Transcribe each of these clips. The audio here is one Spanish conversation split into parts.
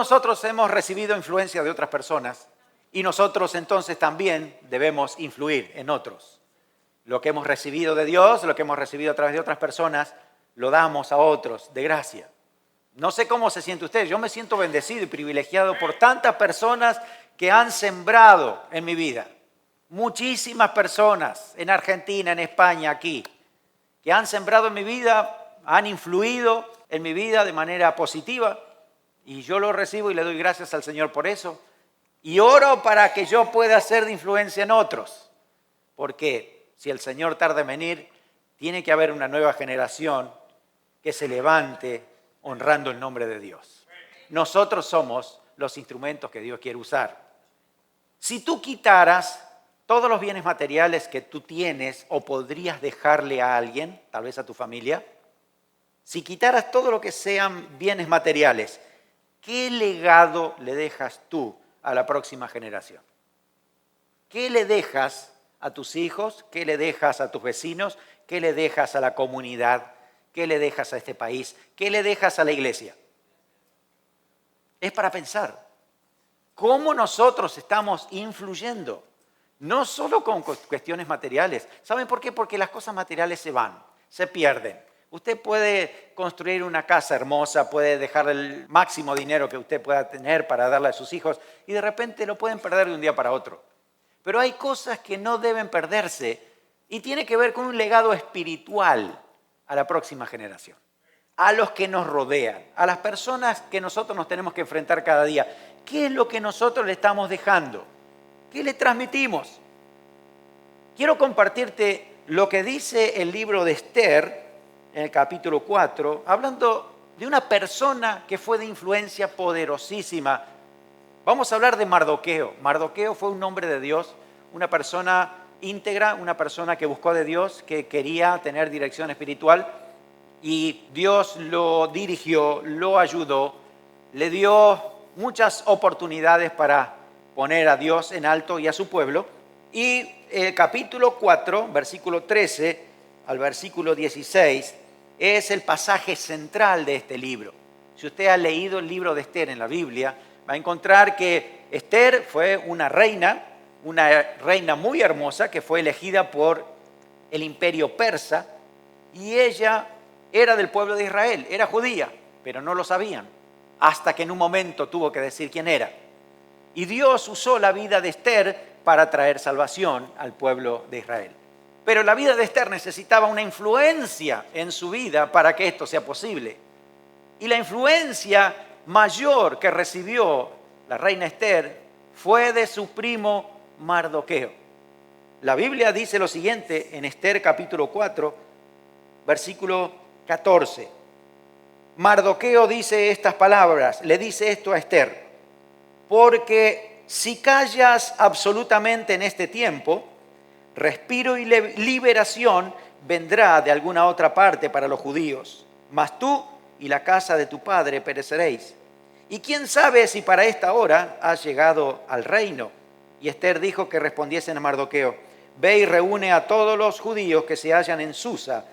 nosotros hemos recibido influencia de otras personas y nosotros entonces también debemos influir en otros. Lo que hemos recibido de Dios, lo que hemos recibido a través de otras personas, lo damos a otros de gracia. No sé cómo se siente usted, yo me siento bendecido y privilegiado por tantas personas que han sembrado en mi vida. Muchísimas personas en Argentina, en España, aquí, que han sembrado en mi vida, han influido en mi vida de manera positiva y yo lo recibo y le doy gracias al Señor por eso. Y oro para que yo pueda ser de influencia en otros, porque si el Señor tarda en venir, tiene que haber una nueva generación que se levante honrando el nombre de Dios. Nosotros somos los instrumentos que Dios quiere usar. Si tú quitaras todos los bienes materiales que tú tienes o podrías dejarle a alguien, tal vez a tu familia, si quitaras todo lo que sean bienes materiales, ¿qué legado le dejas tú a la próxima generación? ¿Qué le dejas a tus hijos? ¿Qué le dejas a tus vecinos? ¿Qué le dejas a la comunidad? ¿Qué le dejas a este país? ¿Qué le dejas a la iglesia? Es para pensar cómo nosotros estamos influyendo, no solo con cuestiones materiales. ¿Saben por qué? Porque las cosas materiales se van, se pierden. Usted puede construir una casa hermosa, puede dejar el máximo dinero que usted pueda tener para darle a sus hijos y de repente lo pueden perder de un día para otro. Pero hay cosas que no deben perderse y tiene que ver con un legado espiritual a la próxima generación, a los que nos rodean, a las personas que nosotros nos tenemos que enfrentar cada día. ¿Qué es lo que nosotros le estamos dejando? ¿Qué le transmitimos? Quiero compartirte lo que dice el libro de Esther en el capítulo 4, hablando de una persona que fue de influencia poderosísima. Vamos a hablar de Mardoqueo. Mardoqueo fue un hombre de Dios, una persona íntegra, una persona que buscó de Dios, que quería tener dirección espiritual y Dios lo dirigió, lo ayudó, le dio muchas oportunidades para poner a Dios en alto y a su pueblo. Y el capítulo 4, versículo 13 al versículo 16, es el pasaje central de este libro. Si usted ha leído el libro de Esther en la Biblia, va a encontrar que Esther fue una reina muy hermosa que fue elegida por el imperio persa y ella era del pueblo de Israel, era judía, pero no lo sabían, hasta que en un momento tuvo que decir quién era. Y Dios usó la vida de Esther para traer salvación al pueblo de Israel. Pero la vida de Esther necesitaba una influencia en su vida para que esto sea posible. Y la influencia mayor que recibió la reina Esther fue de su primo Mardoqueo. La Biblia dice lo siguiente en Esther capítulo 4, versículo 14. Mardoqueo dice estas palabras, le dice esto a Esther: porque si callas absolutamente en este tiempo, respiro y liberación vendrá de alguna otra parte para los judíos, mas tú y la casa de tu padre pereceréis. Y quién sabe si para esta hora has llegado al reino. Y Esther dijo que respondiesen a Mardoqueo: ve y reúne a todos los judíos que se hallan en Susa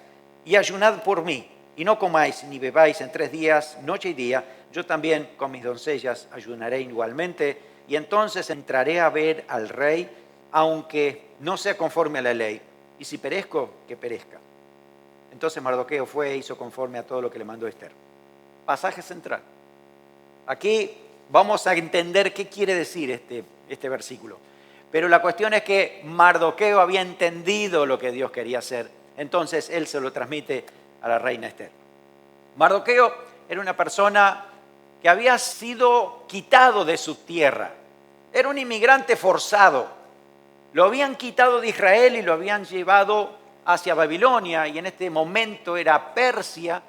y ayunad por mí, y no comáis ni bebáis en 3 días, noche y día. Yo también con mis doncellas ayunaré igualmente, y entonces entraré a ver al rey, aunque no sea conforme a la ley, y si perezco, que perezca. Entonces Mardoqueo fue e hizo conforme a todo lo que le mandó Esther. Pasaje central. Aquí vamos a entender qué quiere decir este versículo. Pero la cuestión es que Mardoqueo había entendido lo que Dios quería hacer. Entonces él se lo transmite a la reina Esther. Mardoqueo era una persona que había sido quitado de su tierra. Era un inmigrante forzado. Lo habían quitado de Israel y lo habían llevado hacia Babilonia, y en este momento era Persia,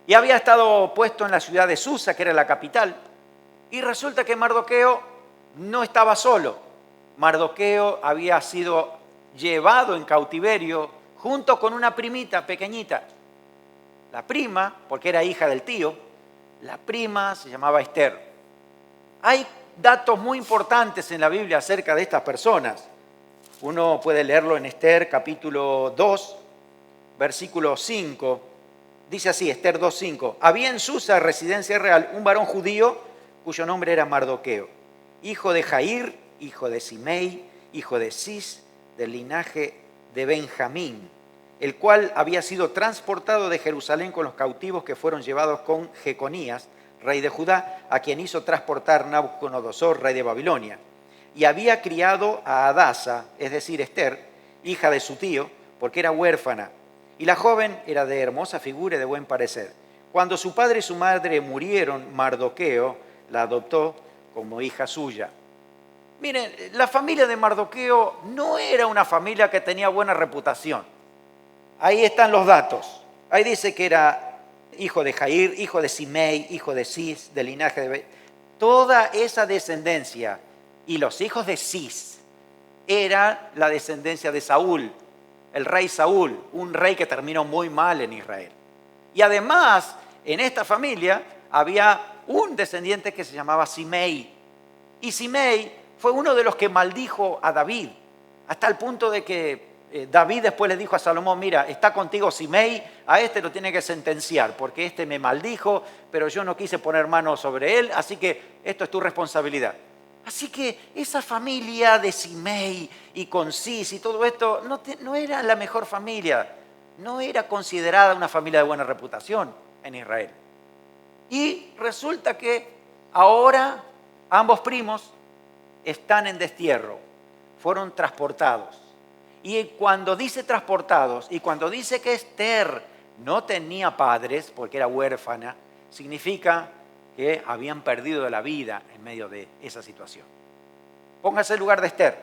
y había estado puesto en la ciudad de Susa, que era la capital. Y resulta que Mardoqueo no estaba solo. Mardoqueo había sido llevado en cautiverio junto con una primita pequeñita. La prima, porque era hija del tío, la prima se llamaba Esther. Hay datos muy importantes en la Biblia acerca de estas personas. Uno puede leerlo en Esther capítulo 2, versículo 5. Dice así, Esther 2:5. Había en Susa, residencia real, un varón judío cuyo nombre era Mardoqueo, hijo de Jair, hijo de Simei, hijo de Cis, del linaje de Benjamín, el cual había sido transportado de Jerusalén con los cautivos que fueron llevados con Jeconías, rey de Judá, a quien hizo transportar Nabucodonosor, rey de Babilonia. Y había criado a Hadasa, es decir, Esther, hija de su tío, porque era huérfana. Y la joven era de hermosa figura y de buen parecer. Cuando su padre y su madre murieron, Mardoqueo la adoptó como hija suya. Miren, la familia de Mardoqueo no era una familia que tenía buena reputación. Ahí están los datos. Ahí dice que era hijo de Jair, hijo de Simei, hijo de Cis, del linaje de... Toda esa descendencia y los hijos de Cis era la descendencia de Saúl, el rey Saúl, un rey que terminó muy mal en Israel. Y además, en esta familia había un descendiente que se llamaba Simei. Y Simei fue uno de los que maldijo a David, hasta el punto de que David después le dijo a Salomón, mira, está contigo Simei, a este lo tiene que sentenciar, porque este me maldijo, pero yo no quise poner mano sobre él, así que esto es tu responsabilidad. Así que esa familia de Simei y con Cis y todo esto no era la mejor familia, no era considerada una familia de buena reputación en Israel. Y resulta que ahora ambos primos están en destierro, fueron transportados. Y cuando dice transportados y cuando dice que Esther no tenía padres porque era huérfana, significa que habían perdido la vida en medio de esa situación. Póngase el lugar de Esther,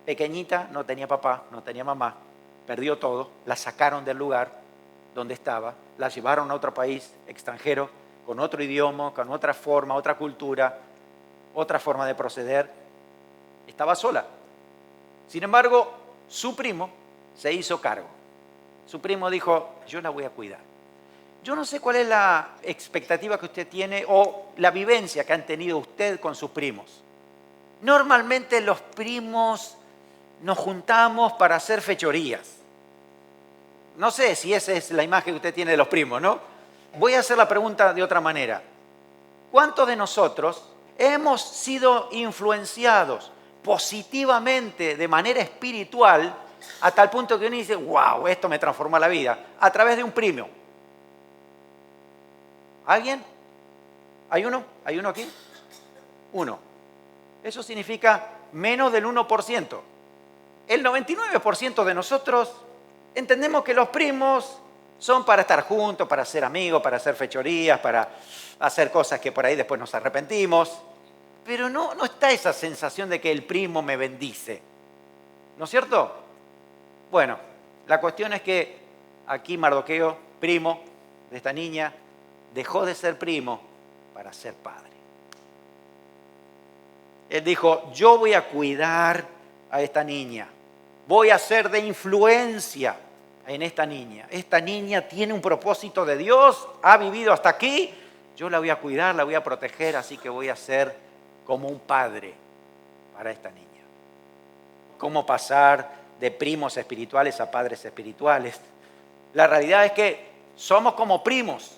pequeñita, no tenía papá, no tenía mamá, perdió todo, la sacaron del lugar donde estaba, la llevaron a otro país extranjero, con otro idioma, con otra forma, otra cultura, otra forma de proceder. Estaba sola. Sin embargo, su primo se hizo cargo. Su primo dijo, yo la voy a cuidar. Yo no sé cuál es la expectativa que usted tiene o la vivencia que han tenido usted con sus primos. Normalmente los primos nos juntamos para hacer fechorías. No sé si esa es la imagen que usted tiene de los primos, ¿no? Voy a hacer la pregunta de otra manera. ¿Cuántos de nosotros hemos sido influenciados positivamente de manera espiritual a tal punto que uno dice, wow, esto me transformó la vida, a través de un primo? ¿Alguien? ¿Hay uno? ¿Hay uno aquí? Uno. Eso significa menos del 1%. El 99% de nosotros entendemos que los primos son para estar juntos, para ser amigos, para hacer fechorías, para hacer cosas que por ahí después nos arrepentimos. Pero no está esa sensación de que el primo me bendice. ¿No es cierto? Bueno, la cuestión es que aquí Mardoqueo, primo de esta niña, dejó de ser primo para ser padre. Él dijo, yo voy a cuidar a esta niña, voy a ser de influencia en esta niña. Esta niña tiene un propósito de Dios, ha vivido hasta aquí, yo la voy a cuidar, la voy a proteger, así que voy a ser como un padre para esta niña. ¿Cómo pasar de primos espirituales a padres espirituales? La realidad es que somos como primos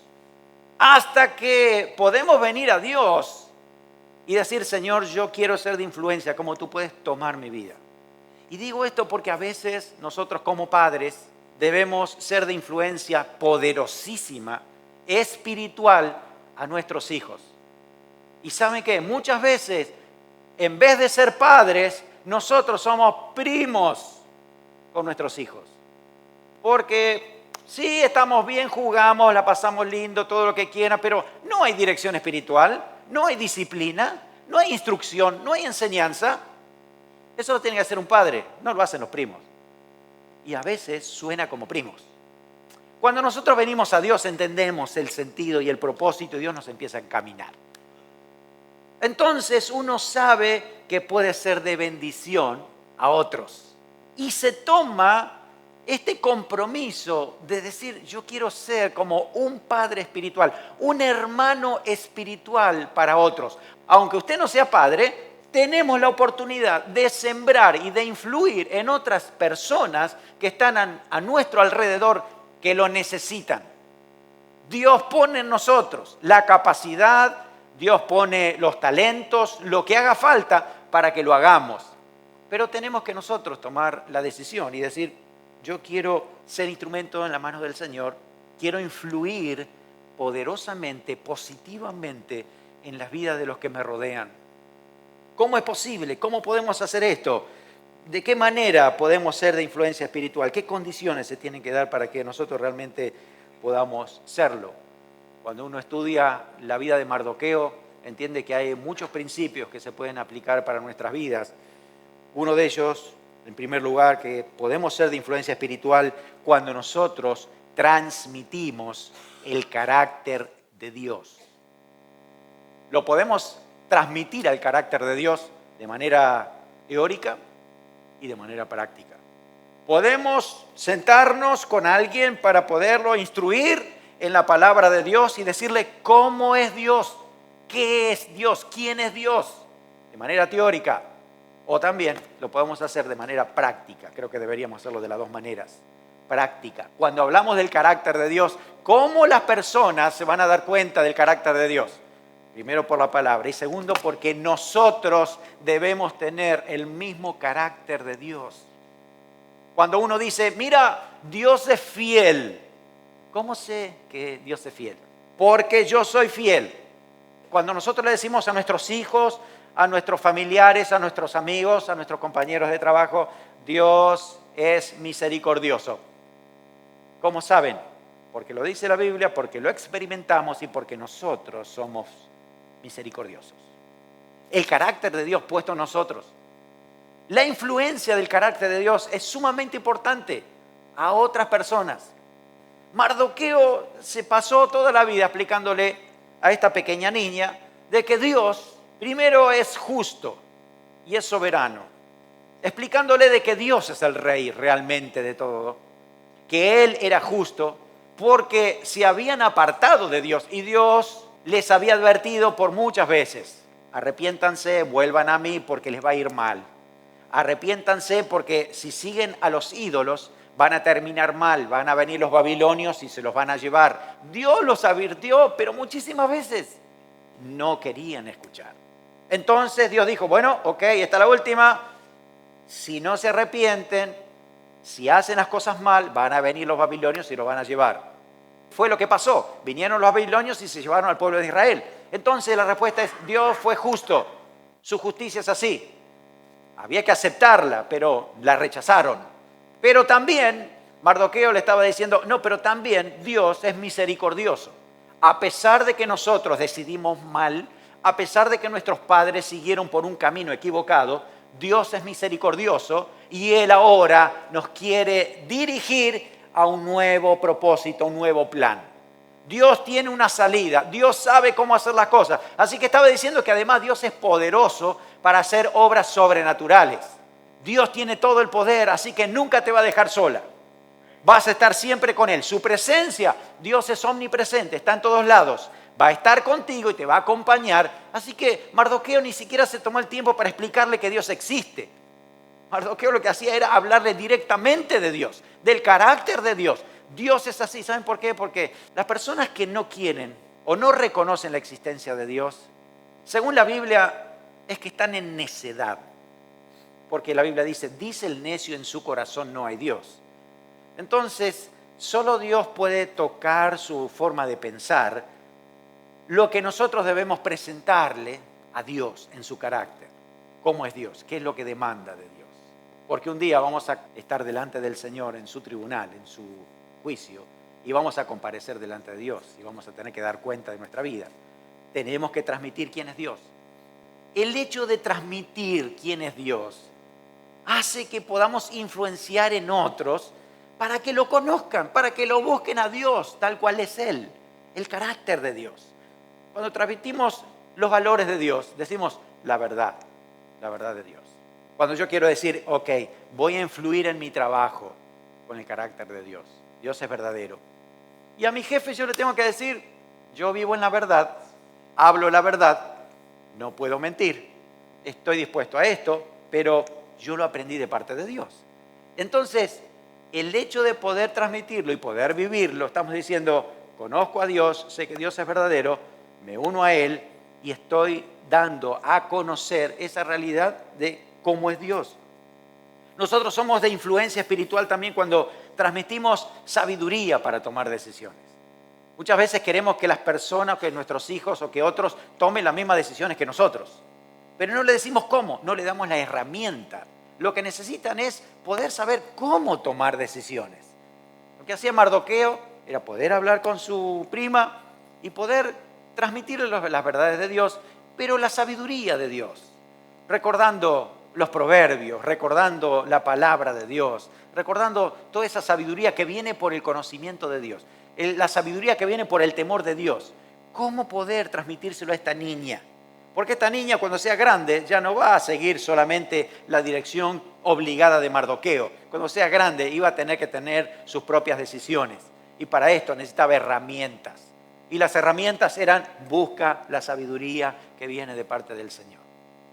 hasta que podemos venir a Dios y decir, Señor, yo quiero ser de influencia, como tú puedes tomar mi vida. Y digo esto porque a veces nosotros como padres debemos ser de influencia poderosísima, espiritual, a nuestros hijos. Y ¿saben qué? Muchas veces, en vez de ser padres, nosotros somos primos con nuestros hijos. Porque sí, estamos bien, jugamos, la pasamos lindo, todo lo que quieran, pero no hay dirección espiritual, no hay disciplina, no hay instrucción, no hay enseñanza. Eso lo tiene que hacer un padre, no lo hacen los primos. Y a veces suena como primos. Cuando nosotros venimos a Dios entendemos el sentido y el propósito y Dios nos empieza a encaminar. Entonces uno sabe que puede ser de bendición a otros. Y se toma este compromiso de decir, yo quiero ser como un padre espiritual, un hermano espiritual para otros. Aunque usted no sea padre, tenemos la oportunidad de sembrar y de influir en otras personas que están a nuestro alrededor que lo necesitan. Dios pone en nosotros la capacidad Dios pone los talentos, lo que haga falta para que lo hagamos. Pero tenemos que nosotros tomar la decisión y decir, yo quiero ser instrumento en la mano del Señor, quiero influir poderosamente, positivamente en las vidas de los que me rodean. ¿Cómo es posible? ¿Cómo podemos hacer esto? ¿De qué manera podemos ser de influencia espiritual? ¿Qué condiciones se tienen que dar para que nosotros realmente podamos serlo? Cuando uno estudia la vida de Mardoqueo, entiende que hay muchos principios que se pueden aplicar para nuestras vidas. Uno de ellos, en primer lugar, que podemos ser de influencia espiritual cuando nosotros transmitimos el carácter de Dios. Lo podemos transmitir al carácter de Dios de manera teórica y de manera práctica. Podemos sentarnos con alguien para poderlo instruir en la palabra de Dios y decirle cómo es Dios, qué es Dios, quién es Dios, de manera teórica. O también lo podemos hacer de manera práctica. Creo que deberíamos hacerlo de las dos maneras. Práctica. Cuando hablamos del carácter de Dios, ¿cómo las personas se van a dar cuenta del carácter de Dios? Primero por la palabra y segundo porque nosotros debemos tener el mismo carácter de Dios. Cuando uno dice, mira, Dios es fiel. ¿Cómo sé que Dios es fiel? Porque yo soy fiel. Cuando nosotros le decimos a nuestros hijos, a nuestros familiares, a nuestros amigos, a nuestros compañeros de trabajo, Dios es misericordioso. ¿Cómo saben? Porque lo dice la Biblia, porque lo experimentamos y porque nosotros somos misericordiosos. El carácter de Dios puesto en nosotros. La influencia del carácter de Dios es sumamente importante a otras personas. Mardoqueo se pasó toda la vida explicándole a esta pequeña niña de que Dios primero es justo y es soberano, explicándole de que Dios es el rey realmente de todo, que Él era justo porque se habían apartado de Dios y Dios les había advertido por muchas veces, arrepiéntanse, vuelvan a mí porque les va a ir mal, arrepiéntanse porque si siguen a los ídolos van a terminar mal, van a venir los babilonios y se los van a llevar. Dios los advirtió, pero muchísimas veces no querían escuchar. Entonces Dios dijo, bueno, ok, esta es la última. Si no se arrepienten, si hacen las cosas mal, van a venir los babilonios y los van a llevar. Fue lo que pasó. Vinieron los babilonios y se llevaron al pueblo de Israel. Entonces la respuesta es, Dios fue justo. Su justicia es así. Había que aceptarla, pero la rechazaron. Pero también Mardoqueo le estaba diciendo, no, pero también Dios es misericordioso. A pesar de que nosotros decidimos mal, a pesar de que nuestros padres siguieron por un camino equivocado, Dios es misericordioso y Él ahora nos quiere dirigir a un nuevo propósito, un nuevo plan. Dios tiene una salida, Dios sabe cómo hacer las cosas. Así que estaba diciendo que además Dios es poderoso para hacer obras sobrenaturales. Dios tiene todo el poder, así que nunca te va a dejar sola. Vas a estar siempre con Él. Su presencia, Dios es omnipresente, está en todos lados. Va a estar contigo y te va a acompañar. Así que Mardoqueo ni siquiera se tomó el tiempo para explicarle que Dios existe. Mardoqueo lo que hacía era hablarle directamente de Dios, del carácter de Dios. Dios es así, ¿saben por qué? Porque las personas que no quieren o no reconocen la existencia de Dios, según la Biblia, es que están en necedad. Porque la Biblia dice el necio en su corazón no hay Dios. Entonces, solo Dios puede tocar su forma de pensar, lo que nosotros debemos presentarle a Dios en su carácter. ¿Cómo es Dios? ¿Qué es lo que demanda de Dios? Porque un día vamos a estar delante del Señor en su tribunal, en su juicio, y vamos a comparecer delante de Dios y vamos a tener que dar cuenta de nuestra vida. Tenemos que transmitir quién es Dios. El hecho de transmitir quién es Dios hace que podamos influenciar en otros para que lo conozcan, para que lo busquen a Dios tal cual es Él, el carácter de Dios. Cuando transmitimos los valores de Dios, decimos la verdad de Dios. Cuando yo quiero decir, ok, voy a influir en mi trabajo con el carácter de Dios. Dios es verdadero. Y a mi jefe yo le tengo que decir, yo vivo en la verdad, hablo la verdad, no puedo mentir, estoy dispuesto a esto, pero yo lo aprendí de parte de Dios. Entonces, el hecho de poder transmitirlo y poder vivirlo, estamos diciendo, conozco a Dios, sé que Dios es verdadero, me uno a Él y estoy dando a conocer esa realidad de cómo es Dios. Nosotros somos de influencia espiritual también cuando transmitimos sabiduría para tomar decisiones. Muchas veces queremos que las personas, que nuestros hijos o que otros tomen las mismas decisiones que nosotros. Pero no le decimos cómo, no le damos la herramienta. Lo que necesitan es poder saber cómo tomar decisiones. Lo que hacía Mardoqueo era poder hablar con su prima y poder transmitirle las verdades de Dios, pero la sabiduría de Dios, recordando los proverbios, recordando la palabra de Dios, recordando toda esa sabiduría que viene por el conocimiento de Dios, la sabiduría que viene por el temor de Dios. ¿Cómo poder transmitírselo a esta niña? Porque esta niña, cuando sea grande, ya no va a seguir solamente la dirección obligada de Mardoqueo. Cuando sea grande, iba a tener que tener sus propias decisiones. Y para esto necesitaba herramientas. Y las herramientas eran: busca la sabiduría que viene de parte del Señor.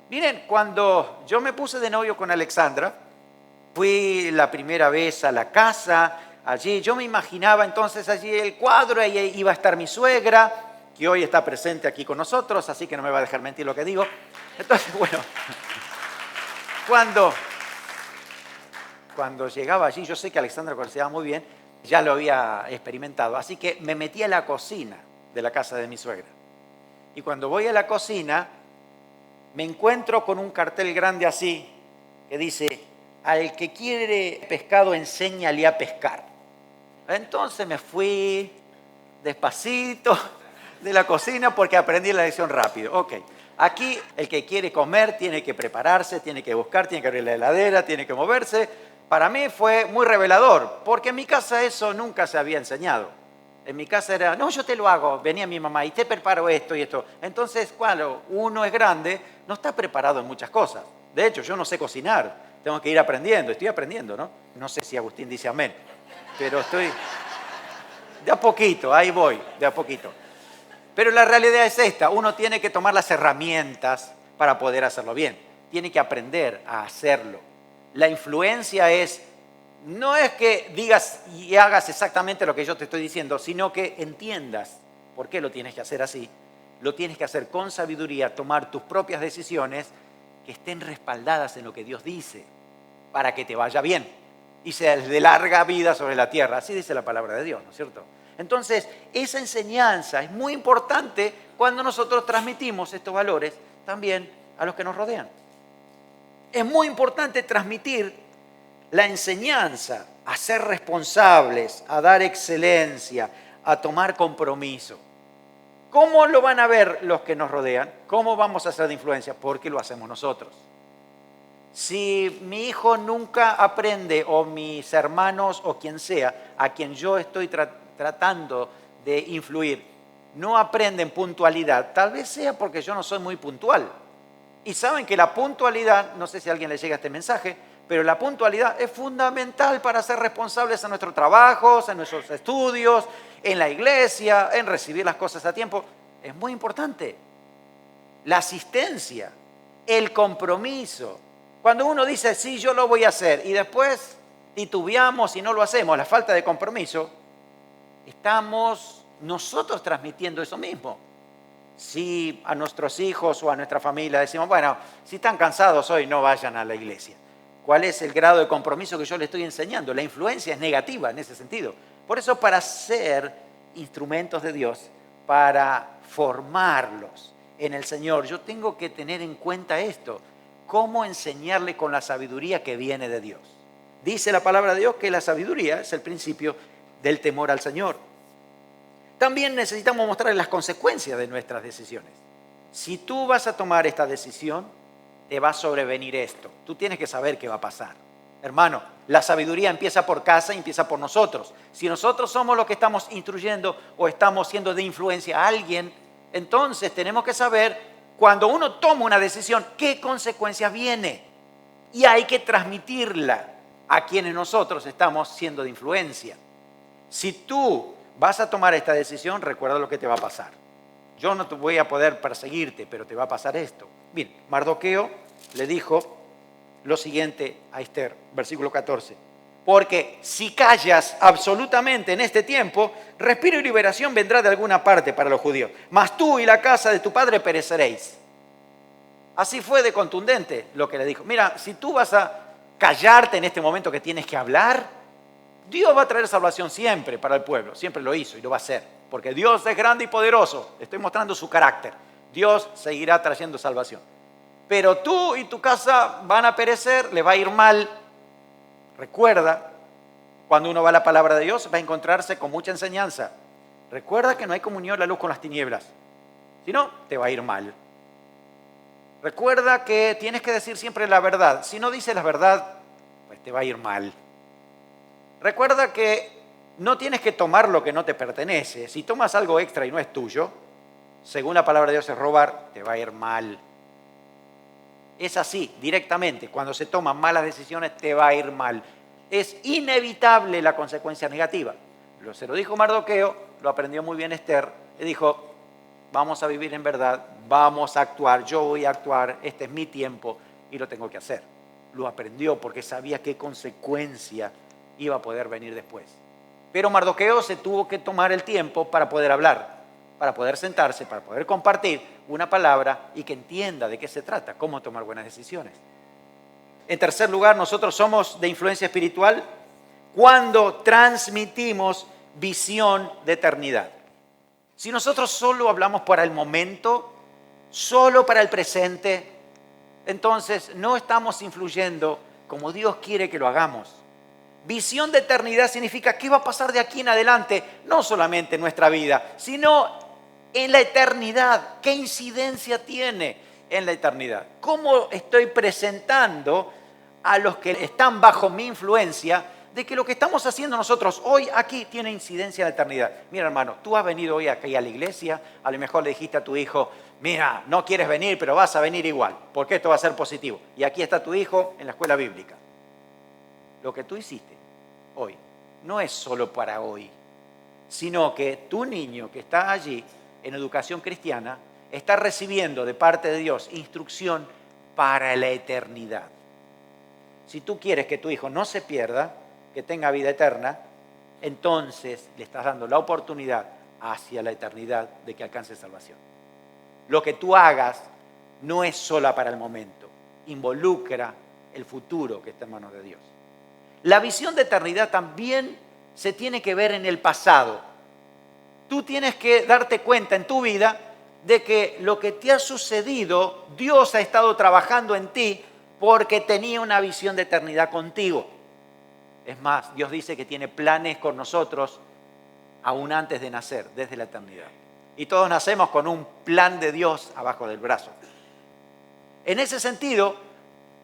Miren, cuando yo me puse de novio con Alexandra, fui la primera vez a la casa. Allí yo me imaginaba entonces allí el cuadro, ahí iba a estar mi suegra, que hoy está presente aquí con nosotros, así que no me va a dejar mentir lo que digo. Entonces, bueno, cuando llegaba allí, yo sé que Alexandra conocía muy bien, ya lo había experimentado, así que me metí a la cocina de la casa de mi suegra. Y cuando voy a la cocina, me encuentro con un cartel grande así, que dice: al que quiere pescado, enséñale a pescar. Entonces me fui despacito de la cocina porque aprendí la lección rápido. Ok, aquí el que quiere comer tiene que prepararse, tiene que buscar, tiene que abrir la heladera, tiene que moverse. Para mí fue muy revelador, porque en mi casa eso nunca se había enseñado. En mi casa era: no, yo te lo hago. Venía mi mamá y te preparo esto y esto. Entonces, cuando uno es grande, no está preparado en muchas cosas. De hecho, yo no sé cocinar. Tengo que ir aprendiendo. Estoy aprendiendo, ¿no? No sé si Agustín dice amén. Pero estoy de a poquito, ahí voy, de a poquito. Pero la realidad es esta: uno tiene que tomar las herramientas para poder hacerlo bien. Tiene que aprender a hacerlo. La influencia no es que digas y hagas exactamente lo que yo te estoy diciendo, sino que entiendas por qué lo tienes que hacer así. Lo tienes que hacer con sabiduría, tomar tus propias decisiones que estén respaldadas en lo que Dios dice, para que te vaya bien y seas de larga vida sobre la tierra. Así dice la palabra de Dios, ¿no es cierto? Entonces, esa enseñanza es muy importante cuando nosotros transmitimos estos valores también a los que nos rodean. Es muy importante transmitir la enseñanza a ser responsables, a dar excelencia, a tomar compromiso. ¿Cómo lo van a ver los que nos rodean? ¿Cómo vamos a ser de influencia? Porque lo hacemos nosotros. Si mi hijo nunca aprende, o mis hermanos, o quien sea, a quien yo estoy tratando de influir, no aprenden puntualidad, tal vez sea porque yo no soy muy puntual. Y saben que la puntualidad, no sé si a alguien le llega este mensaje, pero la puntualidad es fundamental para ser responsables en nuestros trabajos, en nuestros estudios, en la iglesia, en recibir las cosas a tiempo. Es muy importante. La asistencia, el compromiso. Cuando uno dice: sí, yo lo voy a hacer, y después titubeamos y no lo hacemos, la falta de compromiso, estamos nosotros transmitiendo eso mismo. Si a nuestros hijos o a nuestra familia decimos: bueno, si están cansados hoy, no vayan a la iglesia. ¿Cuál es el grado de compromiso que yo le estoy enseñando? La influencia es negativa en ese sentido. Por eso, para ser instrumentos de Dios, para formarlos en el Señor, yo tengo que tener en cuenta esto: cómo enseñarle con la sabiduría que viene de Dios. Dice la palabra de Dios que la sabiduría es el principio del temor al Señor. También necesitamos mostrarles las consecuencias de nuestras decisiones. Si tú vas a tomar esta decisión, te va a sobrevenir esto. Tú tienes que saber qué va a pasar. Hermano, la sabiduría empieza por casa y empieza por nosotros. Si nosotros somos los que estamos instruyendo o estamos siendo de influencia a alguien, entonces tenemos que saber, cuando uno toma una decisión, qué consecuencias viene. Y hay que transmitirla a quienes nosotros estamos siendo de influencia. Si tú vas a tomar esta decisión, recuerda lo que te va a pasar. Yo no te voy a poder perseguirte, pero te va a pasar esto. Bien, Mardoqueo le dijo lo siguiente a Esther, versículo 14. Porque si callas absolutamente en este tiempo, respiro y liberación vendrá de alguna parte para los judíos. Mas tú y la casa de tu padre pereceréis. Así fue de contundente lo que le dijo. Mira, si tú vas a callarte en este momento que tienes que hablar, Dios va a traer salvación siempre para el pueblo. Siempre lo hizo y lo va a hacer. Porque Dios es grande y poderoso. Estoy mostrando su carácter. Dios seguirá trayendo salvación. Pero tú y tu casa van a perecer, le va a ir mal. Recuerda, cuando uno va a la palabra de Dios, va a encontrarse con mucha enseñanza. Recuerda que no hay comunión la luz con las tinieblas. Si no, te va a ir mal. Recuerda que tienes que decir siempre la verdad. Si no dices la verdad, pues te va a ir mal. Recuerda que no tienes que tomar lo que no te pertenece. Si tomas algo extra y no es tuyo, según la palabra de Dios es robar, te va a ir mal. Es así, directamente. Cuando se toman malas decisiones, te va a ir mal. Es inevitable la consecuencia negativa. Se lo dijo Mardoqueo, lo aprendió muy bien Esther. Le dijo, vamos a vivir en verdad, vamos a actuar, yo voy a actuar, este es mi tiempo y lo tengo que hacer. Lo aprendió porque sabía qué consecuencia iba a poder venir después. Pero Mardoqueo se tuvo que tomar el tiempo para poder hablar, para poder sentarse, para poder compartir una palabra y que entienda de qué se trata, cómo tomar buenas decisiones. En tercer lugar, nosotros somos de influencia espiritual cuando transmitimos visión de eternidad. Si nosotros solo hablamos para el momento, solo para el presente, entonces no estamos influyendo como Dios quiere que lo hagamos. Visión de eternidad significa qué va a pasar de aquí en adelante, no solamente en nuestra vida, sino en la eternidad. ¿Qué incidencia tiene en la eternidad? ¿Cómo estoy presentando a los que están bajo mi influencia de que lo que estamos haciendo nosotros hoy aquí tiene incidencia en la eternidad? Mira, hermano, tú has venido hoy aquí a la iglesia, a lo mejor le dijiste a tu hijo, mira, no quieres venir, pero vas a venir igual, porque esto va a ser positivo. Y aquí está tu hijo en la escuela bíblica. Lo que tú hiciste hoy no es solo para hoy, sino que tu niño que está allí en educación cristiana está recibiendo de parte de Dios instrucción para la eternidad. Si tú quieres que tu hijo no se pierda, que tenga vida eterna, entonces le estás dando la oportunidad hacia la eternidad de que alcance salvación. Lo que tú hagas no es solo para el momento, involucra el futuro que está en manos de Dios. La visión de eternidad también se tiene que ver en el pasado. Tú tienes que darte cuenta en tu vida de que lo que te ha sucedido, Dios ha estado trabajando en ti porque tenía una visión de eternidad contigo. Es más, Dios dice que tiene planes con nosotros aún antes de nacer, desde la eternidad. Y todos nacemos con un plan de Dios abajo del brazo. En ese sentido,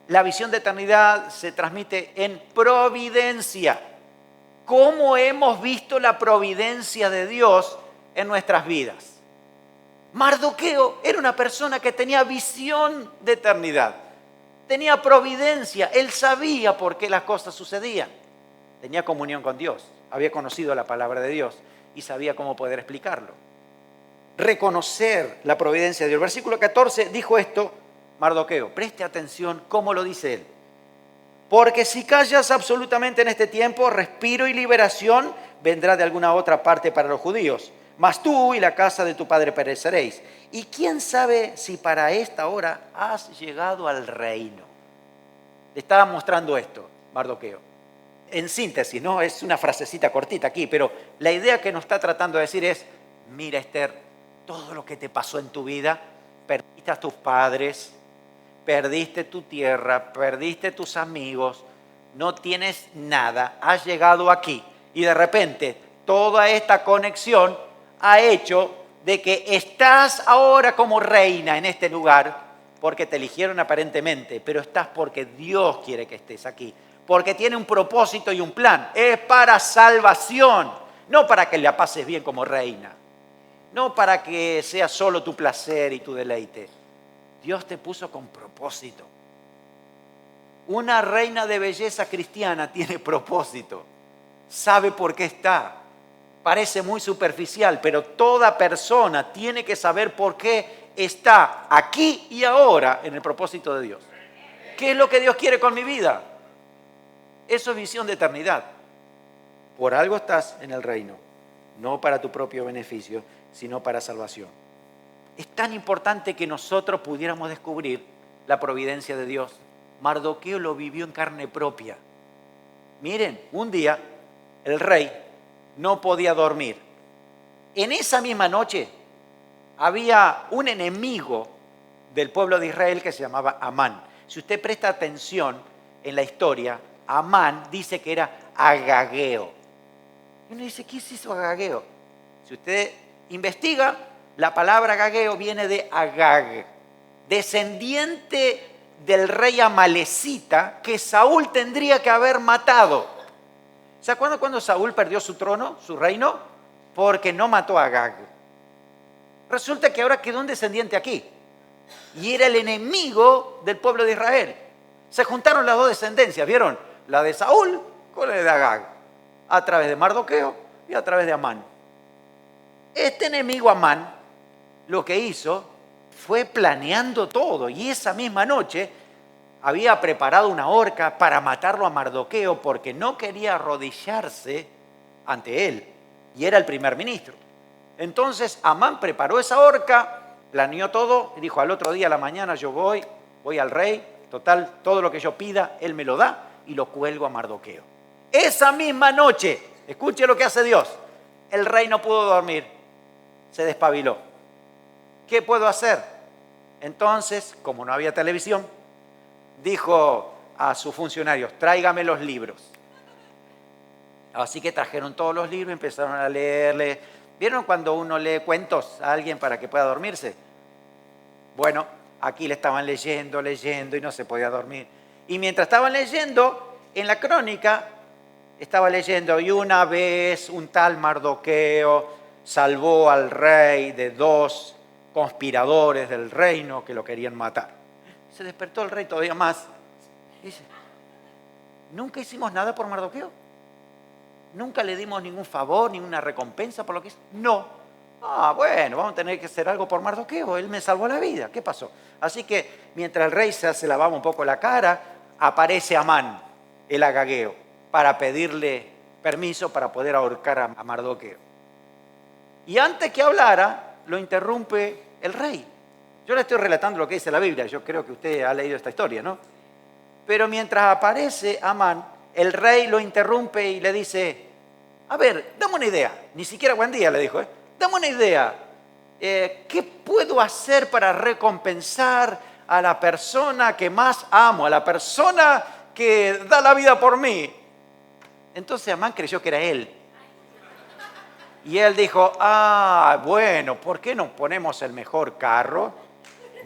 la visión de eternidad se transmite en providencia. ¿Cómo hemos visto la providencia de Dios en nuestras vidas? Mardoqueo era una persona que tenía visión de eternidad. Tenía providencia. Él sabía por qué las cosas sucedían. Tenía comunión con Dios. Había conocido la palabra de Dios y sabía cómo poder explicarlo. Reconocer la providencia de Dios. El versículo 14 dijo esto Mardoqueo. Preste atención cómo lo dice él. Porque si callas absolutamente en este tiempo, respiro y liberación vendrá de alguna otra parte para los judíos. Mas tú y la casa de tu padre pereceréis. Y quién sabe si para esta hora has llegado al reino. Le estaba mostrando esto, Mardoqueo. En síntesis, ¿no? Es una frasecita cortita aquí, pero la idea que nos está tratando de decir es, mira Esther, todo lo que te pasó en tu vida, perdiste a tus padres, perdiste tu tierra, perdiste tus amigos, no tienes nada, has llegado aquí y de repente toda esta conexión ha hecho de que estás ahora como reina en este lugar porque te eligieron aparentemente, pero estás porque Dios quiere que estés aquí, porque tiene un propósito y un plan, es para salvación, no para que la pases bien como reina, no para que sea solo tu placer y tu deleite. Dios te puso con propósito. Una reina de belleza cristiana tiene propósito. Sabe por qué está. Parece muy superficial, pero toda persona tiene que saber por qué está aquí y ahora en el propósito de Dios. ¿Qué es lo que Dios quiere con mi vida? Eso es visión de eternidad. Por algo estás en el reino, no para tu propio beneficio, sino para salvación. Es tan importante que nosotros pudiéramos descubrir la providencia de Dios. Mardoqueo lo vivió en carne propia. Miren, un día el rey no podía dormir. En esa misma noche había un enemigo del pueblo de Israel que se llamaba Amán. Si usted presta atención en la historia, Amán dice que era agageo. Y uno dice, ¿qué es eso agageo? Si usted investiga, la palabra agageo viene de Agag, descendiente del rey amalecita que Saúl tendría que haber matado. ¿Se acuerdan cuando Saúl perdió su trono, su reino? Porque no mató a Agag. Resulta que ahora quedó un descendiente aquí. Y era el enemigo del pueblo de Israel. Se juntaron las dos descendencias, ¿vieron? La de Saúl con la de Agag. A través de Mardoqueo y a través de Amán. Este enemigo Amán lo que hizo fue planeando todo. Y esa misma noche había preparado una horca para matarlo a Mardoqueo porque no quería arrodillarse ante él. Y era el primer ministro. Entonces Amán preparó esa horca, planeó todo y dijo, al otro día a la mañana yo voy al rey, total, todo lo que yo pida, él me lo da y lo cuelgo a Mardoqueo. Esa misma noche, escuche lo que hace Dios, el rey no pudo dormir, se despabiló. ¿Qué puedo hacer? Entonces, como no había televisión, dijo a sus funcionarios, tráigame los libros. Así que trajeron todos los libros y empezaron a leerle. ¿Vieron cuando uno lee cuentos a alguien para que pueda dormirse? Bueno, aquí le estaban leyendo y no se podía dormir. Y mientras estaban leyendo, en la crónica estaba leyendo, y una vez un tal Mardoqueo salvó al rey de 2 conspiradores del reino que lo querían matar. Se despertó el rey todavía más. Dice, ¿nunca hicimos nada por Mardoqueo? ¿Nunca le dimos ningún favor, ninguna recompensa por lo que hizo? No. Bueno, vamos a tener que hacer algo por Mardoqueo. Él me salvó la vida. ¿Qué pasó? Así que mientras el rey se lavaba un poco la cara, aparece Amán, el agageo, para pedirle permiso para poder ahorcar a Mardoqueo. Y antes que hablara, lo interrumpe el rey. Yo le estoy relatando lo que dice la Biblia. Yo creo que usted ha leído esta historia, ¿no? Pero mientras aparece Amán, el rey lo interrumpe y le dice, a ver, dame una idea. Ni siquiera buen día le dijo, dame una idea. ¿Qué puedo hacer para recompensar a la persona que más amo, a la persona que da la vida por mí? Entonces Amán creyó que era él. Y él dijo, bueno, ¿por qué no ponemos el mejor carro,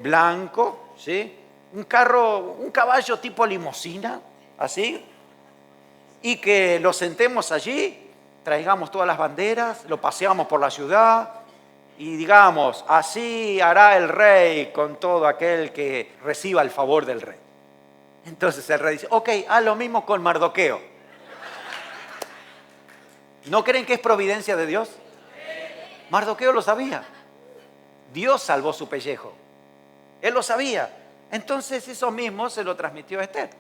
blanco, ¿sí? Un caballo tipo limusina, así, y que lo sentemos allí, traigamos todas las banderas, lo paseamos por la ciudad y digamos, así hará el rey con todo aquel que reciba el favor del rey. Entonces el rey dice, ok, haz lo mismo con Mardoqueo. ¿No creen que es providencia de Dios? Mardoqueo lo sabía. Dios salvó su pellejo. Él lo sabía. Entonces eso mismo se lo transmitió a Esther.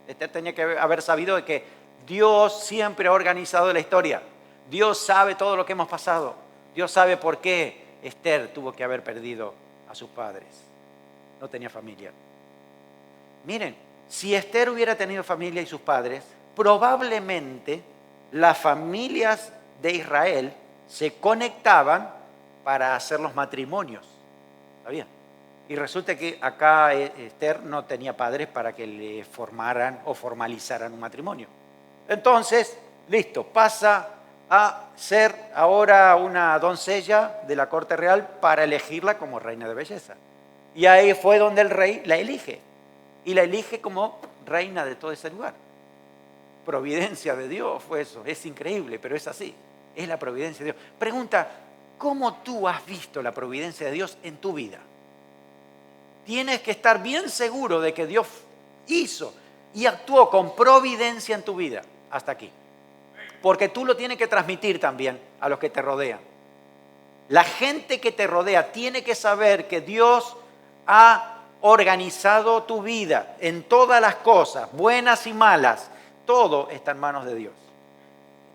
Esther tenía que haber sabido de que Dios siempre ha organizado la historia. Dios sabe todo lo que hemos pasado. Dios sabe por qué Esther tuvo que haber perdido a sus padres. No tenía familia. Miren, si Esther hubiera tenido familia y sus padres, probablemente las familias de Israel se conectaban para hacer los matrimonios. ¿Sabían? Y resulta que acá Esther no tenía padres para que le formaran o formalizaran un matrimonio. Entonces, listo, pasa a ser ahora una doncella de la corte real para elegirla como reina de belleza. Y ahí fue donde el rey la elige. Y la elige como reina de todo ese lugar. Providencia de Dios fue eso. Es increíble, pero es así. Es la providencia de Dios. Pregunta, ¿cómo tú has visto la providencia de Dios en tu vida? Tienes que estar bien seguro de que Dios hizo y actuó con providencia en tu vida. Hasta aquí. Porque tú lo tienes que transmitir también a los que te rodean. La gente que te rodea tiene que saber que Dios ha organizado tu vida en todas las cosas, buenas y malas. Todo está en manos de Dios.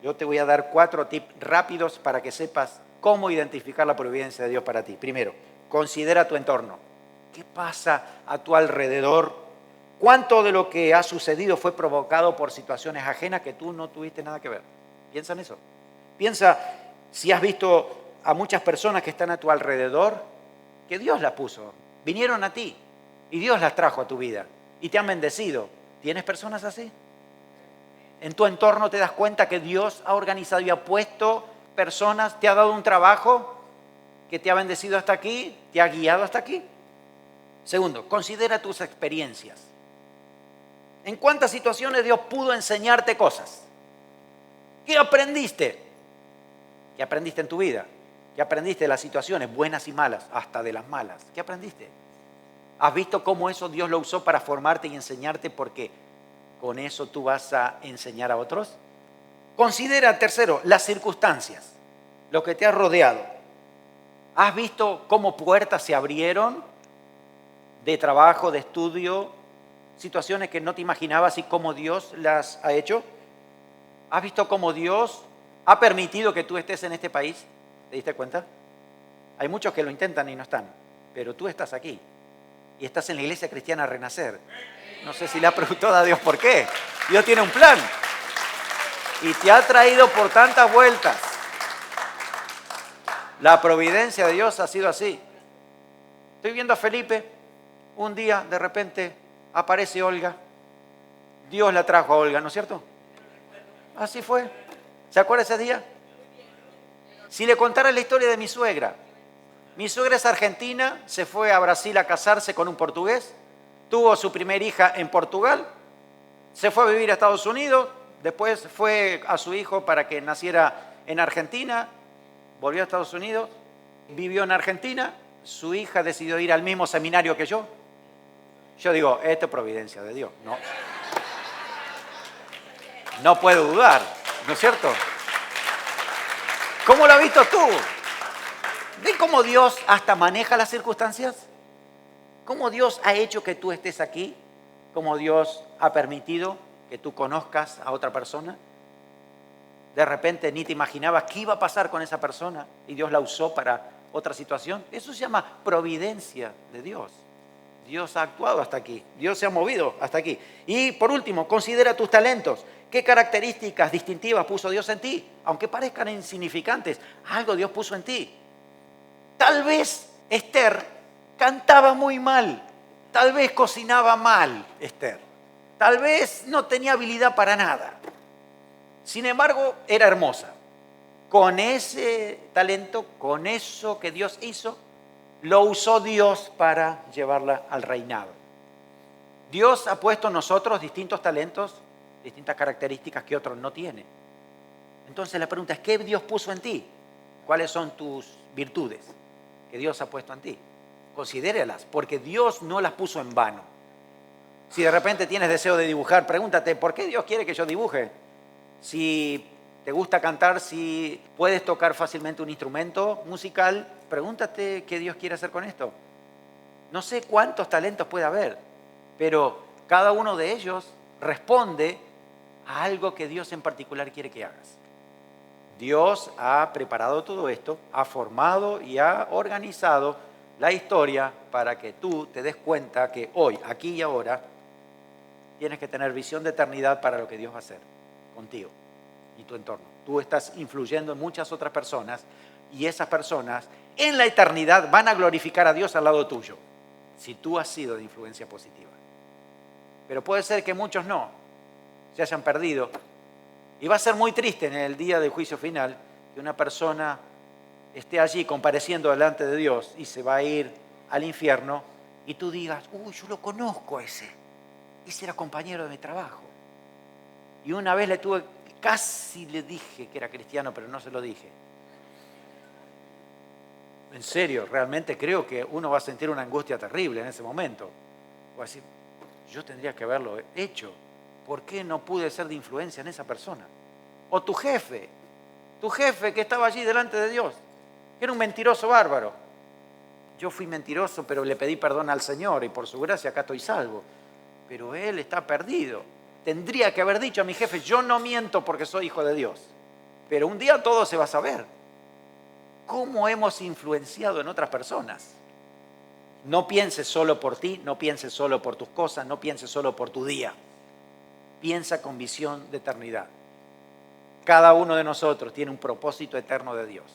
Yo te voy a dar 4 tips rápidos para que sepas cómo identificar la providencia de Dios para ti. Primero, considera tu entorno. ¿Qué pasa a tu alrededor? ¿Cuánto de lo que ha sucedido fue provocado por situaciones ajenas que tú no tuviste nada que ver? Piensa en eso. Piensa si has visto a muchas personas que están a tu alrededor, que Dios las puso, vinieron a ti y Dios las trajo a tu vida y te han bendecido. ¿Tienes personas así? En tu entorno te das cuenta que Dios ha organizado y ha puesto personas, te ha dado un trabajo que te ha bendecido hasta aquí, te ha guiado hasta aquí. Segundo, considera tus experiencias. ¿En cuántas situaciones Dios pudo enseñarte cosas? ¿Qué aprendiste? ¿Qué aprendiste en tu vida? ¿Qué aprendiste de las situaciones buenas y malas, hasta de las malas? ¿Qué aprendiste? ¿Has visto cómo eso Dios lo usó para formarte y enseñarte porque con eso tú vas a enseñar a otros? Considera, tercero, las circunstancias, lo que te ha rodeado. ¿Has visto cómo puertas se abrieron de trabajo, de estudio, situaciones que no te imaginabas y cómo Dios las ha hecho? ¿Has visto cómo Dios ha permitido que tú estés en este país? ¿Te diste cuenta? Hay muchos que lo intentan y no están, pero tú estás aquí y estás en la Iglesia Cristiana Renacer. No sé si le ha preguntado a Dios por qué. Dios tiene un plan y te ha traído por tantas vueltas. La providencia de Dios ha sido así. Estoy viendo a Felipe, un día de repente aparece Olga. Dios la trajo a Olga, ¿no es cierto? Así fue. ¿Se acuerda ese día? Si le contara la historia de mi suegra es argentina, se fue a Brasil a casarse con un portugués, tuvo su primera hija en Portugal, se fue a vivir a Estados Unidos, después fue a su hijo para que naciera en Argentina, volvió a Estados Unidos, vivió en Argentina, su hija decidió ir al mismo seminario que yo. Yo digo, esto es providencia de Dios, ¿no? No puedo dudar, ¿no es cierto? ¿Cómo lo has visto tú? ¿Ves cómo Dios hasta maneja las circunstancias? ¿Cómo Dios ha hecho que tú estés aquí? ¿Cómo Dios ha permitido que tú conozcas a otra persona? De repente ni te imaginabas qué iba a pasar con esa persona y Dios la usó para otra situación. Eso se llama providencia de Dios. Dios ha actuado hasta aquí. Dios se ha movido hasta aquí. Y por último, considera tus talentos. ¿Qué características distintivas puso Dios en ti? Aunque parezcan insignificantes, algo Dios puso en ti. Tal vez Esther cantaba muy mal. Tal vez cocinaba mal Esther. Tal vez no tenía habilidad para nada. Sin embargo, era hermosa. Con ese talento, con eso que Dios hizo, lo usó Dios para llevarla al reinado. Dios ha puesto en nosotros distintos talentos, distintas características que otros no tienen. Entonces la pregunta es, ¿qué Dios puso en ti? ¿Cuáles son tus virtudes que Dios ha puesto en ti? Considéralas, porque Dios no las puso en vano. Si de repente tienes deseo de dibujar, pregúntate, ¿por qué Dios quiere que yo dibuje? Si te gusta cantar, si puedes tocar fácilmente un instrumento musical, pregúntate qué Dios quiere hacer con esto. No sé cuántos talentos puede haber, pero cada uno de ellos responde a algo que Dios en particular quiere que hagas. Dios ha preparado todo esto, ha formado y ha organizado la historia para que tú te des cuenta que hoy, aquí y ahora, tienes que tener visión de eternidad para lo que Dios va a hacer contigo y tu entorno. Tú estás influyendo en muchas otras personas y esas personas en la eternidad van a glorificar a Dios al lado tuyo, si tú has sido de influencia positiva. Pero puede ser que muchos no, se hayan perdido. Y va a ser muy triste en el día del juicio final que una persona esté allí compareciendo delante de Dios y se va a ir al infierno y tú digas, uy, yo lo conozco ese era compañero de mi trabajo. Y una vez casi le dije que era cristiano, pero no se lo dije. En serio, realmente creo que uno va a sentir una angustia terrible en ese momento. Va a decir, yo tendría que haberlo hecho. ¿Por qué no pude ser de influencia en esa persona? O tu jefe que estaba allí delante de Dios, que era un mentiroso bárbaro. Yo fui mentiroso, pero le pedí perdón al Señor y por su gracia acá estoy salvo. Pero él está perdido. tendría que haber dicho a mi jefe, yo no miento porque soy hijo de Dios. Pero un día todo se va a saber. ¿Cómo hemos influenciado en otras personas? No pienses solo por ti, no pienses solo por tus cosas, no pienses solo por tu día. Piensa con visión de eternidad. Cada uno de nosotros tiene un propósito eterno de Dios.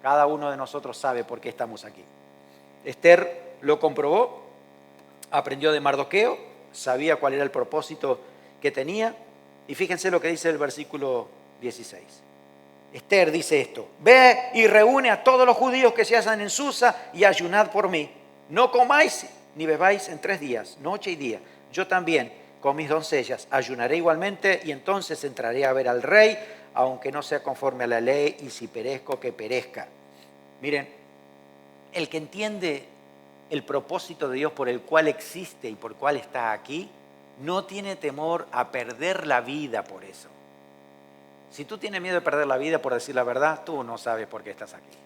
Cada uno de nosotros sabe por qué estamos aquí. Esther lo comprobó, aprendió de Mardoqueo, sabía cuál era el propósito que tenía. Y fíjense lo que dice el versículo 16. Esther dice esto: ve y reúne a todos los judíos que se hallan en Susa y ayunad por mí. No comáis ni bebáis en 3 días, noche y día. Yo también, con mis doncellas, ayunaré igualmente y entonces entraré a ver al rey, aunque no sea conforme a la ley, y si perezco, que perezca. Miren, el que entiende el propósito de Dios por el cual existe y por el cual está aquí, no tiene temor a perder la vida por eso. Si tú tienes miedo de perder la vida por decir la verdad, tú no sabes por qué estás aquí.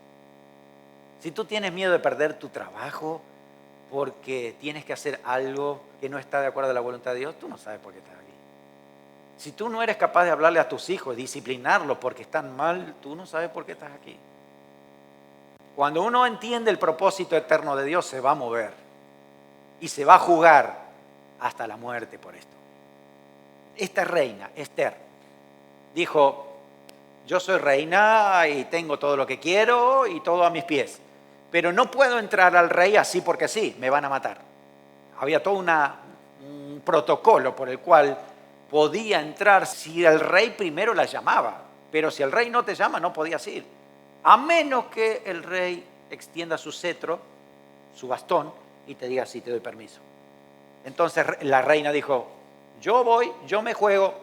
Si tú tienes miedo de perder tu trabajo porque tienes que hacer algo que no está de acuerdo a la voluntad de Dios, tú no sabes por qué estás aquí. Si tú no eres capaz de hablarle a tus hijos, disciplinarlos porque están mal, tú no sabes por qué estás aquí. Cuando uno entiende el propósito eterno de Dios, se va a mover y se va a jugar hasta la muerte por esto. Esta reina, Esther, dijo: yo soy reina y tengo todo lo que quiero y todo a mis pies, pero no puedo entrar al rey así porque sí, me van a matar. Había todo un protocolo por el cual podía entrar si el rey primero la llamaba, pero si el rey no te llama no podías ir, a menos que el rey extienda su cetro, su bastón, y te diga: sí, te doy permiso. Entonces la reina dijo: yo voy, yo me juego,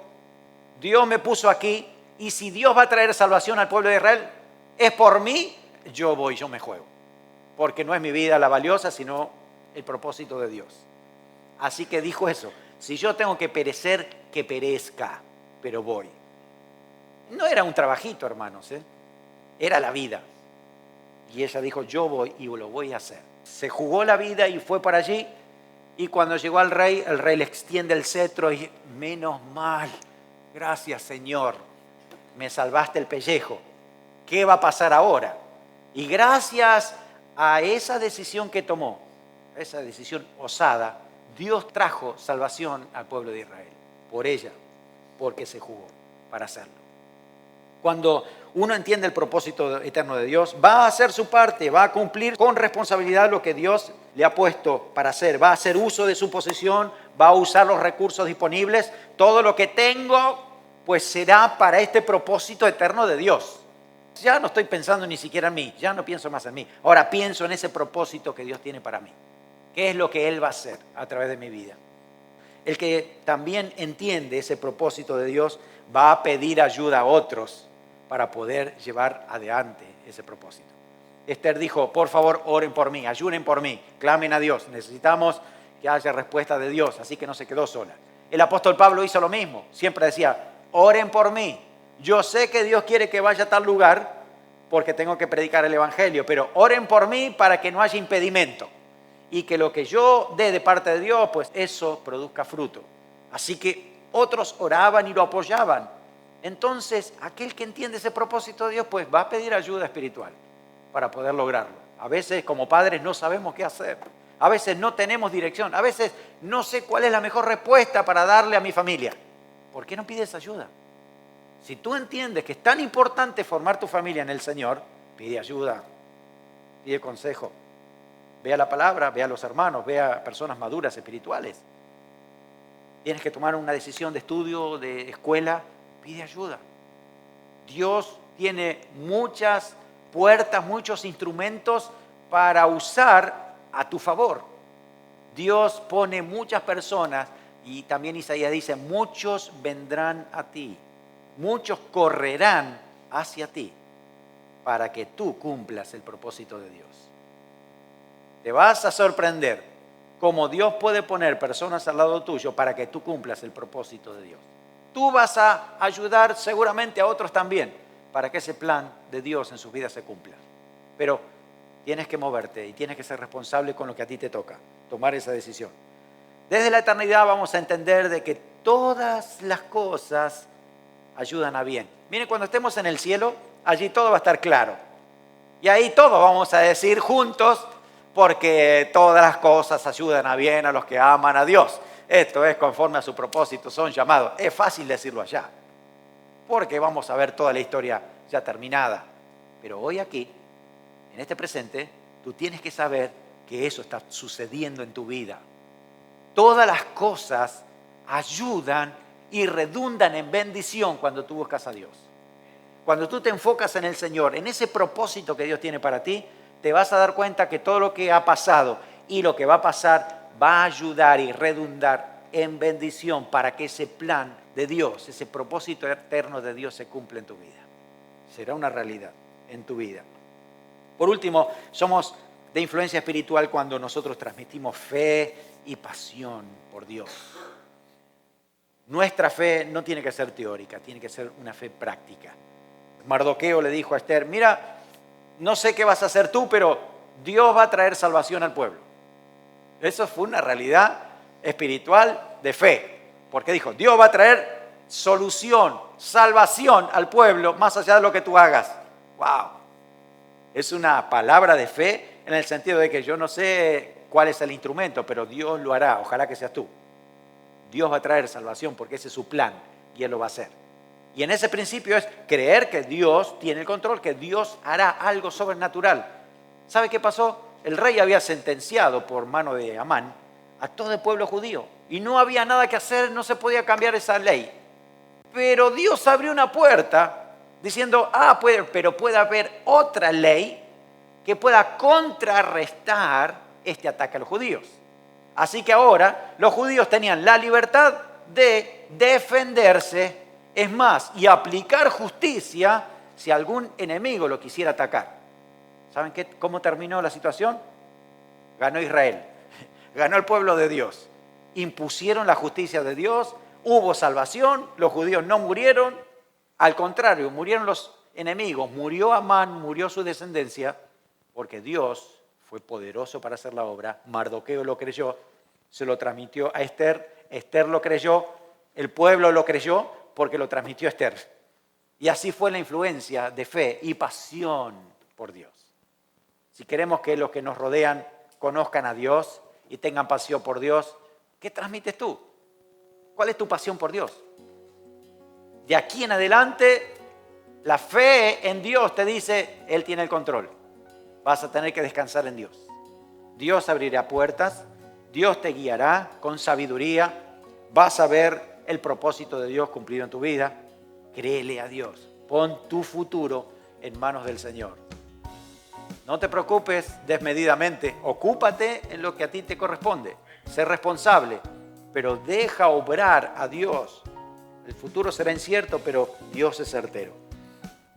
Dios me puso aquí, y si Dios va a traer salvación al pueblo de Israel, es por mí, yo voy, yo me juego. Porque no es mi vida la valiosa, sino el propósito de Dios. Así que dijo eso: si yo tengo que perecer, que perezca, pero voy. No era un trabajito, hermanos, era la vida. Y ella dijo: yo voy y lo voy a hacer. Se jugó la vida y fue para allí. Y cuando llegó al rey, el rey le extiende el cetro y: menos mal, gracias Señor, me salvaste el pellejo. ¿Qué va a pasar ahora? Y gracias a esa decisión que tomó, esa decisión osada, Dios trajo salvación al pueblo de Israel. Por ella, porque se jugó para hacerlo. Cuando uno entiende el propósito eterno de Dios, va a hacer su parte, va a cumplir con responsabilidad lo que Dios le ha puesto para hacer. Va a hacer uso de su posición, va a usar los recursos disponibles. Todo lo que tengo, pues será para este propósito eterno de Dios. Ya no estoy pensando ni siquiera en mí, ya no pienso más en mí. Ahora pienso en ese propósito que Dios tiene para mí. ¿Qué es lo que Él va a hacer a través de mi vida? El que también entiende ese propósito de Dios va a pedir ayuda a otros para poder llevar adelante ese propósito. Esther dijo: por favor, oren por mí, ayunen por mí, clamen a Dios. Necesitamos que haya respuesta de Dios, así que no se quedó sola. El apóstol Pablo hizo lo mismo, siempre decía: oren por mí. Yo sé que Dios quiere que vaya a tal lugar porque tengo que predicar el evangelio, pero oren por mí para que no haya impedimento y que lo que yo dé de parte de Dios, pues eso produzca fruto. Así que otros oraban y lo apoyaban. Entonces, aquel que entiende ese propósito de Dios, pues va a pedir ayuda espiritual para poder lograrlo. A veces, como padres, no sabemos qué hacer. A veces no tenemos dirección. A veces no sé cuál es la mejor respuesta para darle a mi familia. ¿Por qué no pides ayuda? Si tú entiendes que es tan importante formar tu familia en el Señor, pide ayuda, pide consejo. Ve a la palabra, ve a los hermanos, ve a personas maduras, espirituales. Tienes que tomar una decisión de estudio, de escuela, pide ayuda. Dios tiene muchas puertas, muchos instrumentos para usar a tu favor. Dios pone muchas personas, y también Isaías dice: muchos vendrán a ti, muchos correrán hacia ti para que tú cumplas el propósito de Dios. Te vas a sorprender cómo Dios puede poner personas al lado tuyo para que tú cumplas el propósito de Dios. Tú vas a ayudar seguramente a otros también para que ese plan de Dios en sus vidas se cumpla. Pero tienes que moverte y tienes que ser responsable con lo que a ti te toca, tomar esa decisión. Desde la eternidad vamos a entender de que todas las cosas ayudan a bien. Miren, cuando estemos en el cielo, allí todo va a estar claro. Y ahí todos vamos a decir juntos, porque todas las cosas ayudan a bien a los que aman a Dios. Esto es conforme a su propósito, son llamados. Es fácil decirlo allá, porque vamos a ver toda la historia ya terminada. Pero hoy aquí, en este presente, tú tienes que saber que eso está sucediendo en tu vida. Todas las cosas ayudan y redundan en bendición cuando tú buscas a Dios. Cuando tú te enfocas en el Señor, en ese propósito que Dios tiene para ti, te vas a dar cuenta que todo lo que ha pasado y lo que va a pasar va a ayudar y redundar en bendición para que ese plan de Dios, ese propósito eterno de Dios se cumpla en tu vida. Será una realidad en tu vida. Por último, somos de influencia espiritual cuando nosotros transmitimos fe y pasión por Dios. Nuestra fe no tiene que ser teórica, tiene que ser una fe práctica. Mardoqueo le dijo a Esther, mira, no sé qué vas a hacer tú, pero Dios va a traer salvación al pueblo. Eso fue una realidad espiritual de fe, porque dijo, Dios va a traer solución, salvación al pueblo, más allá de lo que tú hagas. ¡Wow! Es una palabra de fe en el sentido de que yo no sé cuál es el instrumento, pero Dios lo hará, ojalá que seas tú. Dios va a traer salvación porque ese es su plan y Él lo va a hacer. Y en ese principio es creer que Dios tiene el control, que Dios hará algo sobrenatural. ¿Sabe qué pasó? El rey había sentenciado por mano de Amán a todo el pueblo judío y no había nada que hacer, no se podía cambiar esa ley. Pero Dios abrió una puerta diciendo, pero puede haber otra ley que pueda contrarrestar este ataque a los judíos. Así que ahora los judíos tenían la libertad de defenderse, es más, y aplicar justicia si algún enemigo lo quisiera atacar. ¿Saben cómo terminó la situación? Ganó Israel, ganó el pueblo de Dios. Impusieron la justicia de Dios, hubo salvación, los judíos no murieron, al contrario, murieron los enemigos, murió Amán, murió su descendencia, porque Dios fue poderoso para hacer la obra. Mardoqueo lo creyó, se lo transmitió a Esther, Esther lo creyó, el pueblo lo creyó porque lo transmitió a Esther. Y así fue la influencia de fe y pasión por Dios. Si queremos que los que nos rodean conozcan a Dios y tengan pasión por Dios, ¿qué transmites tú? ¿Cuál es tu pasión por Dios? De aquí en adelante, la fe en Dios te dice, Él tiene el control. Vas a tener que descansar en Dios. Dios abrirá puertas, Dios te guiará con sabiduría, vas a ver el propósito de Dios cumplido en tu vida. Créele a Dios, pon tu futuro en manos del Señor. No te preocupes desmedidamente, ocúpate en lo que a ti te corresponde, sé responsable, pero deja obrar a Dios. El futuro será incierto, pero Dios es certero.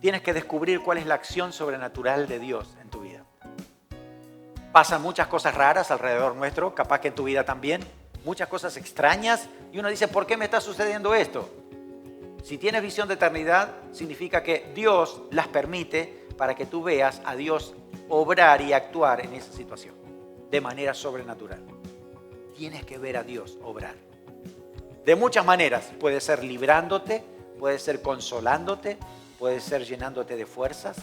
Tienes que descubrir cuál es la acción sobrenatural de Dios en tu vida. Pasan muchas cosas raras alrededor nuestro, capaz que en tu vida también, muchas cosas extrañas, y uno dice, ¿por qué me está sucediendo esto? Si tienes visión de eternidad, significa que Dios las permite para que tú veas a Dios obrar y actuar en esa situación de manera sobrenatural. Tienes que ver a Dios obrar. De muchas maneras, puede ser librándote, puede ser consolándote, puede ser llenándote de fuerzas,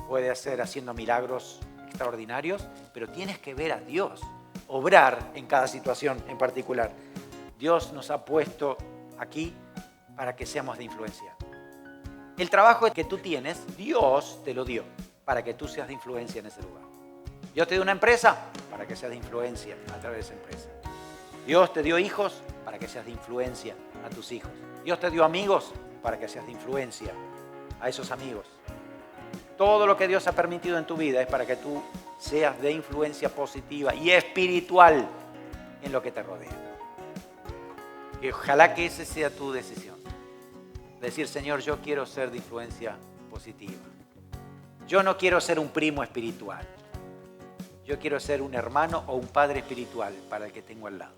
puede ser haciendo milagros extraordinarios, pero tienes que ver a Dios obrar en cada situación en particular. Dios nos ha puesto aquí para que seamos de influencia. El trabajo que tú tienes, Dios te lo dio para que tú seas de influencia en ese lugar. Dios te dio una empresa para que seas de influencia a través de esa empresa. Dios te dio hijos para que seas de influencia a tus hijos. Dios te dio amigos para que seas de influencia a esos amigos. Todo lo que Dios ha permitido en tu vida es para que tú seas de influencia positiva y espiritual en lo que te rodea. Y ojalá que esa sea tu decisión. Decir, Señor, yo quiero ser de influencia positiva. Yo no quiero ser un primo espiritual. Yo quiero ser un hermano o un padre espiritual para el que tengo al lado.